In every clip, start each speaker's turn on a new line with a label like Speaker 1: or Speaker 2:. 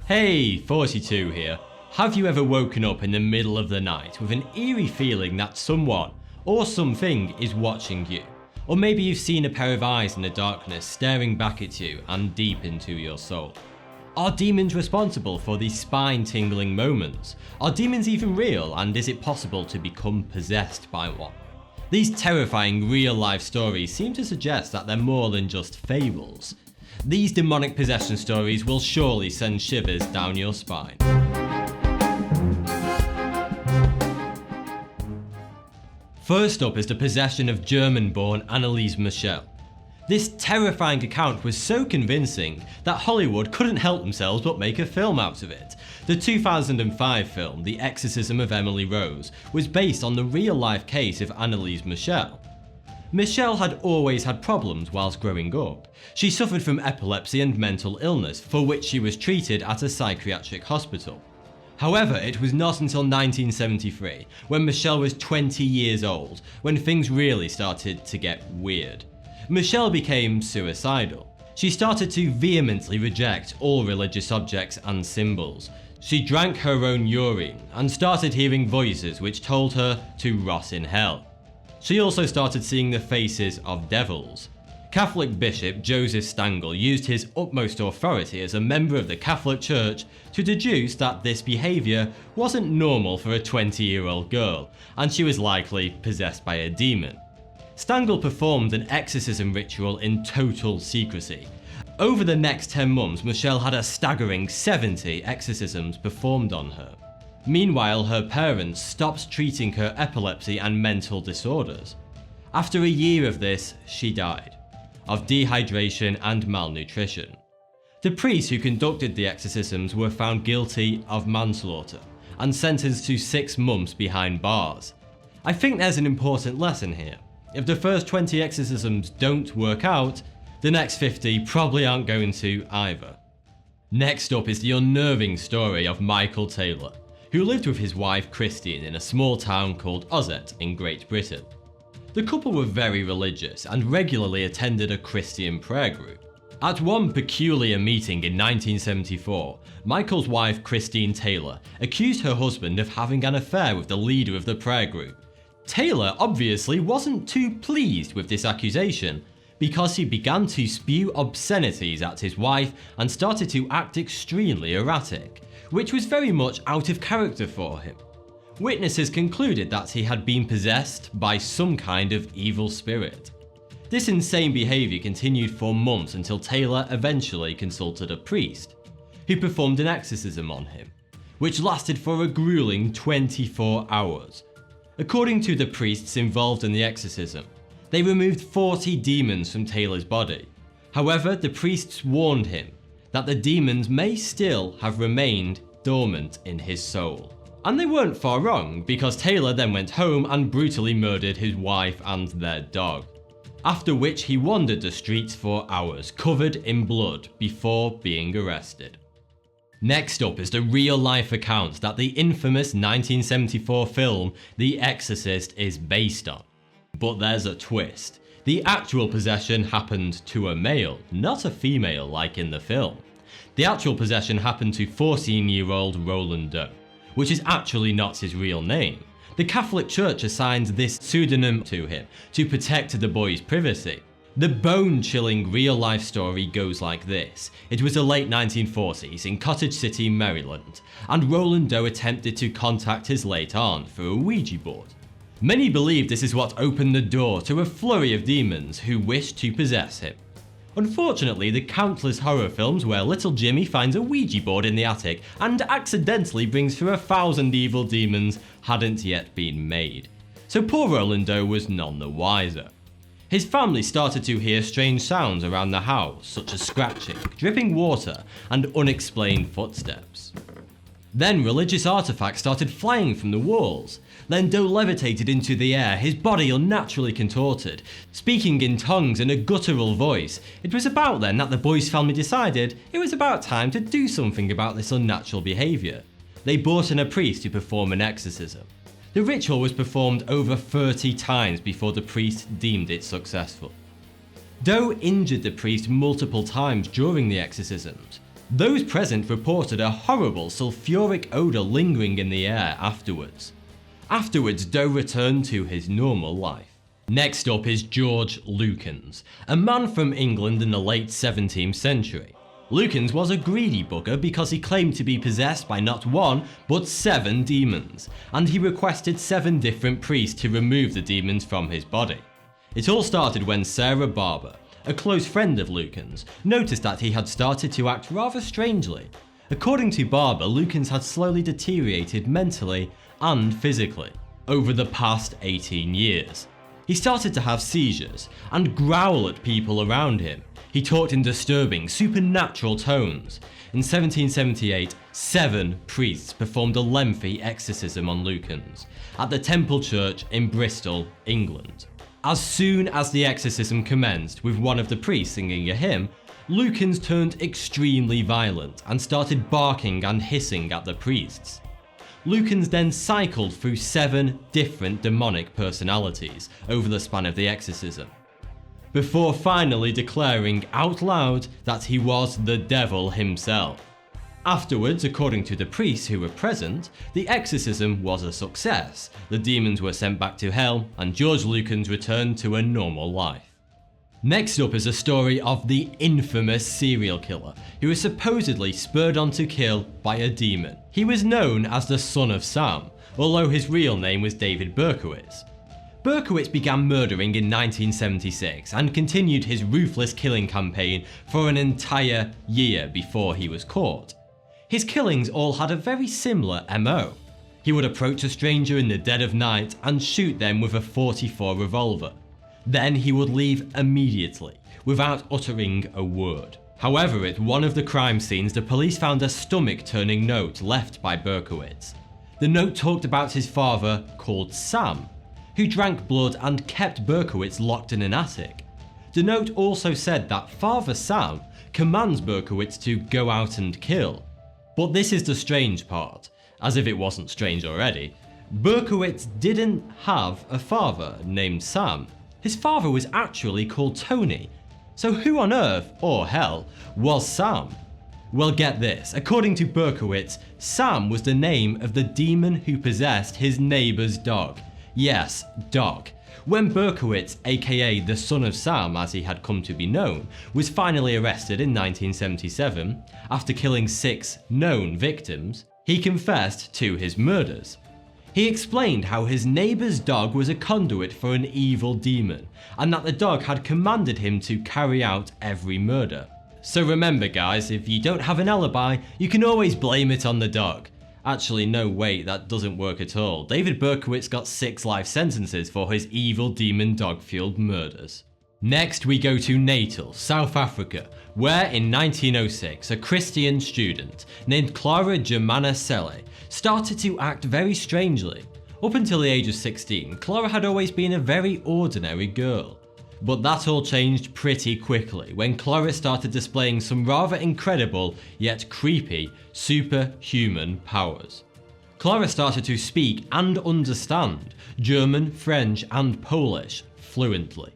Speaker 1: Hey, 42 here. Have you ever woken up in the middle of the night with an eerie feeling that someone or something is watching you? Or maybe you've seen a pair of eyes in the darkness staring back at you and deep into your soul. Are demons responsible for these spine-tingling moments? Are demons even real, and is it possible to become possessed by one? These terrifying real-life stories seem to suggest that they're more than just fables. These demonic possession stories will surely send shivers down your spine. First up is the possession of German-born Anneliese Michel. This terrifying account was so convincing that Hollywood couldn't help themselves but make a film out of it. The 2005 film, The Exorcism of Emily Rose, was based on the real-life case of Anneliese Michel. Michel had always had problems whilst growing up. She suffered from epilepsy and mental illness, for which she was treated at a psychiatric hospital. However, it was not until 1973, when Michel was 20 years old, when things really started to get weird. Michel became suicidal. She started to vehemently reject all religious objects and symbols. She drank her own urine and started hearing voices which told her to rot in hell. She also started seeing the faces of devils. Catholic Bishop Joseph Stangl used his utmost authority as a member of the Catholic Church to deduce that this behaviour wasn't normal for a 20-year-old girl, and she was likely possessed by a demon. Stangl performed an exorcism ritual in total secrecy. Over the next 10 months, Michel had a staggering 70 exorcisms performed on her. Meanwhile, her parents stopped treating her epilepsy and mental disorders. After a year of this, she died of dehydration and malnutrition. The priests who conducted the exorcisms were found guilty of manslaughter and sentenced to 6 months behind bars. I think there's an important lesson here. If the first 20 exorcisms don't work out, the next 50 probably aren't going to either. Next up is the unnerving story of Michael Taylor, who lived with his wife Christine in a small town called Ozet in Great Britain. The couple were very religious and regularly attended a Christian prayer group. At one peculiar meeting in 1974, Michael's wife Christine Taylor accused her husband of having an affair with the leader of the prayer group. Taylor obviously wasn't too pleased with this accusation, because he began to spew obscenities at his wife and started to act extremely erratic, which was very much out of character for him. Witnesses concluded that he had been possessed by some kind of evil spirit. This insane behaviour continued for months until Taylor eventually consulted a priest, who performed an exorcism on him, which lasted for a grueling 24 hours. According to the priests involved in the exorcism, they removed 40 demons from Taylor's body. However, the priests warned him that the demons may still have remained dormant in his soul. And they weren't far wrong, because Taylor then went home and brutally murdered his wife and their dog. After which he wandered the streets for hours, covered in blood, before being arrested. Next up is the real-life account that the infamous 1974 film The Exorcist is based on. But there's a twist. The actual possession happened to a male, not a female like in the film. The actual possession happened to 14-year-old Roland Doe, which is actually not his real name. The Catholic Church assigned this pseudonym to him to protect the boy's privacy. The bone-chilling real-life story goes like this. It was the late 1940s in Cottage City, Maryland, and Roland Doe attempted to contact his late aunt through a Ouija board. Many believe this is what opened the door to a flurry of demons who wished to possess him. Unfortunately, the countless horror films where little Jimmy finds a Ouija board in the attic and accidentally brings through 1,000 evil demons hadn't yet been made. So poor Roland Doe was none the wiser. His family started to hear strange sounds around the house, such as scratching, dripping water, and unexplained footsteps. Then religious artifacts started flying from the walls. Then Doe levitated into the air, his body unnaturally contorted, speaking in tongues in a guttural voice. It was about then that the boy's family decided it was about time to do something about this unnatural behaviour. They brought in a priest to perform an exorcism. The ritual was performed over 30 times before the priest deemed it successful. Doe injured the priest multiple times during the exorcisms. Those present reported a horrible sulfuric odour lingering in the air afterwards. Afterwards, Doe returned to his normal life. Next up is George Lukens, a man from England in the late 17th century. Lukens was a greedy bugger because he claimed to be possessed by not one, but 7 demons, and he requested 7 different priests to remove the demons from his body. It all started when Sarah Barber, a close friend of Lukens, noticed that he had started to act rather strangely. According to Barber, Lukens had slowly deteriorated mentally and physically over the past 18 years. He started to have seizures and growl at people around him. He talked in disturbing, supernatural tones. In 1778, 7 priests performed a lengthy exorcism on Lukens at the Temple Church in Bristol, England. As soon as the exorcism commenced with one of the priests singing a hymn, Lukens turned extremely violent and started barking and hissing at the priests. Lukens then cycled through 7 different demonic personalities over the span of the exorcism, before finally declaring out loud that he was the devil himself. Afterwards, according to the priests who were present, the exorcism was a success, the demons were sent back to hell, and George Lukens returned to a normal life. Next up is a story of the infamous serial killer who was supposedly spurred on to kill by a demon. He was known as the Son of Sam, although his real name was David Berkowitz. Berkowitz began murdering in 1976 and continued his ruthless killing campaign for an entire year before he was caught. His killings all had a very similar MO. He would approach a stranger in the dead of night and shoot them with a .44 revolver. Then he would leave immediately, without uttering a word. However, at one of the crime scenes, the police found a stomach-turning note left by Berkowitz. The note talked about his father, called Sam, who drank blood and kept Berkowitz locked in an attic. The note also said that Father Sam commands Berkowitz to go out and kill. But this is the strange part, as if it wasn't strange already. Berkowitz didn't have a father named Sam. His father was actually called Tony. So who on earth, or hell, was Sam? Well, get this. According to Berkowitz, Sam was the name of the demon who possessed his neighbour's dog. Yes, dog. When Berkowitz, aka the Son of Sam as he had come to be known, was finally arrested in 1977, after killing 6 known victims, he confessed to his murders. He explained how his neighbour's dog was a conduit for an evil demon, and that the dog had commanded him to carry out every murder. So remember guys, if you don't have an alibi, you can always blame it on the dog. Actually no, wait, that doesn't work at all. David Berkowitz got 6 life sentences for his evil demon dog-fueled murders. Next we go to Natal, South Africa, where in 1906 a Christian student named Clara Germana Selle started to act very strangely. Up until the age of 16, Clara had always been a very ordinary girl. But that all changed pretty quickly when Clara started displaying some rather incredible yet creepy superhuman powers. Clara started to speak and understand German, French and Polish fluently,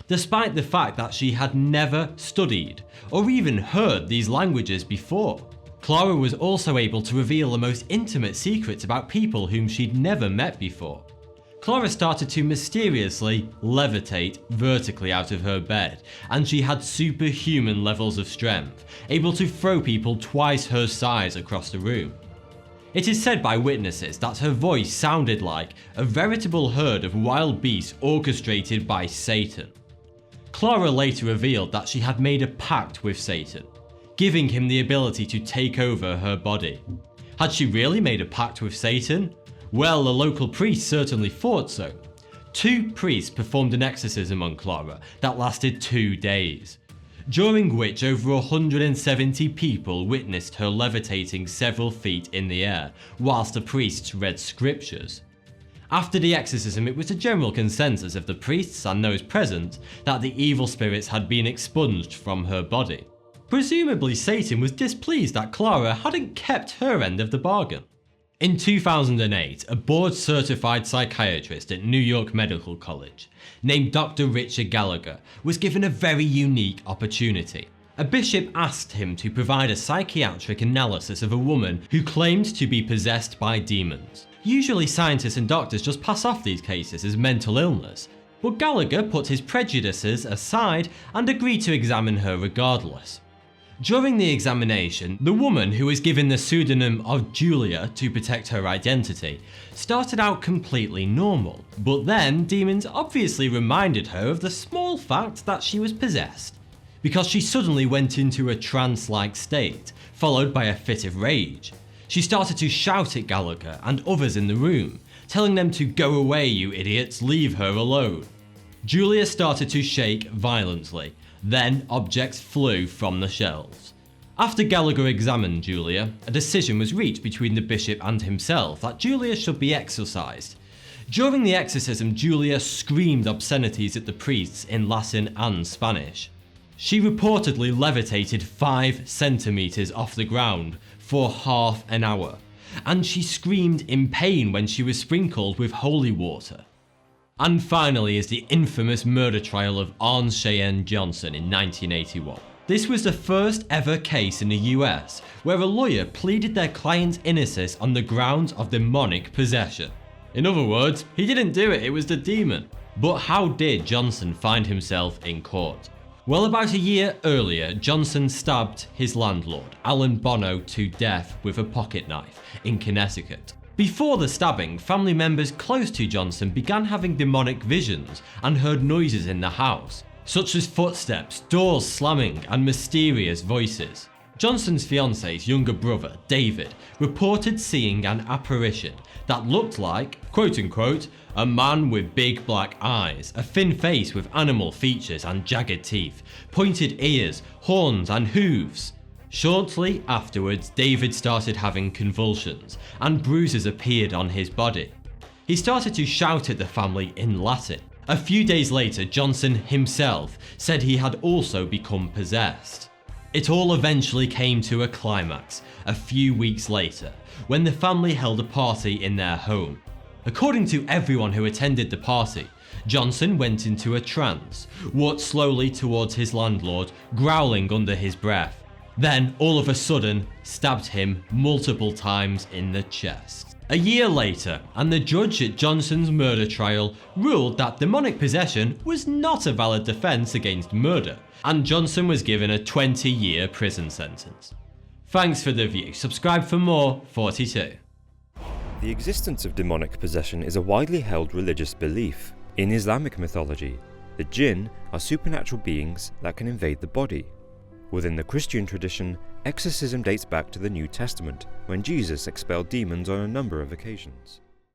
Speaker 1: despite the fact that she had never studied or even heard these languages before. Clara was also able to reveal the most intimate secrets about people whom she'd never met before. Clara started to mysteriously levitate vertically out of her bed, and she had superhuman levels of strength, able to throw people twice her size across the room. It is said by witnesses that her voice sounded like a veritable herd of wild beasts orchestrated by Satan. Clara later revealed that she had made a pact with Satan, giving him the ability to take over her body. Had she really made a pact with Satan? Well, the local priest certainly thought so. 2 priests performed an exorcism on Clara that lasted 2 days, during which over 170 people witnessed her levitating several feet in the air whilst the priests read scriptures. After the exorcism, it was a general consensus of the priests and those present that the evil spirits had been expunged from her body. Presumably Satan was displeased that Clara hadn't kept her end of the bargain. In 2008, a board-certified psychiatrist at New York Medical College named Dr. Richard Gallagher was given a very unique opportunity. A bishop asked him to provide a psychiatric analysis of a woman who claimed to be possessed by demons. Usually scientists and doctors just pass off these cases as mental illness, but Gallagher put his prejudices aside and agreed to examine her regardless. During the examination, the woman, who was given the pseudonym of Julia to protect her identity, started out completely normal, but then demons obviously reminded her of the small fact that she was possessed, because she suddenly went into a trance-like state, followed by a fit of rage. She started to shout at Gallagher and others in the room, telling them to go away, you idiots, leave her alone. Julia started to shake violently, then objects flew from the shelves. After Gallagher examined Julia, a decision was reached between the bishop and himself that Julia should be exorcised. During the exorcism, Julia screamed obscenities at the priests in Latin and Spanish. She reportedly levitated 5 centimeters off the ground for half an hour, and she screamed in pain when she was sprinkled with holy water. And finally is the infamous murder trial of Arne Cheyenne Johnson in 1981. This was the first ever case in the US where a lawyer pleaded their client's innocence on the grounds of demonic possession. In other words, he didn't do it, it was the demon. But how did Johnson find himself in court? Well, about a year earlier, Johnson stabbed his landlord, Alan Bono, to death with a pocket knife in Connecticut. Before the stabbing, family members close to Johnson began having demonic visions and heard noises in the house, such as footsteps, doors slamming, and mysterious voices. Johnson's fiance's younger brother, David, reported seeing an apparition that looked like, quote-unquote, a man with big black eyes, a thin face with animal features and jagged teeth, pointed ears, horns, and hooves. Shortly afterwards, David started having convulsions, and bruises appeared on his body. He started to shout at the family in Latin. A few days later, Johnson himself said he had also become possessed. It all eventually came to a climax a few weeks later, when the family held a party in their home. According to everyone who attended the party, Johnson went into a trance, walked slowly towards his landlord, growling under his breath. Then, all of a sudden, stabbed him multiple times in the chest. A year later, and the judge at Johnson's murder trial ruled that demonic possession was not a valid defense against murder, and Johnson was given a 20-year prison sentence. Thanks for the view. Subscribe for more 42.
Speaker 2: The existence of demonic possession is a widely held religious belief. In Islamic mythology, the jinn are supernatural beings that can invade the body. Within the Christian tradition, exorcism dates back to the New Testament, when Jesus expelled demons on a number of occasions.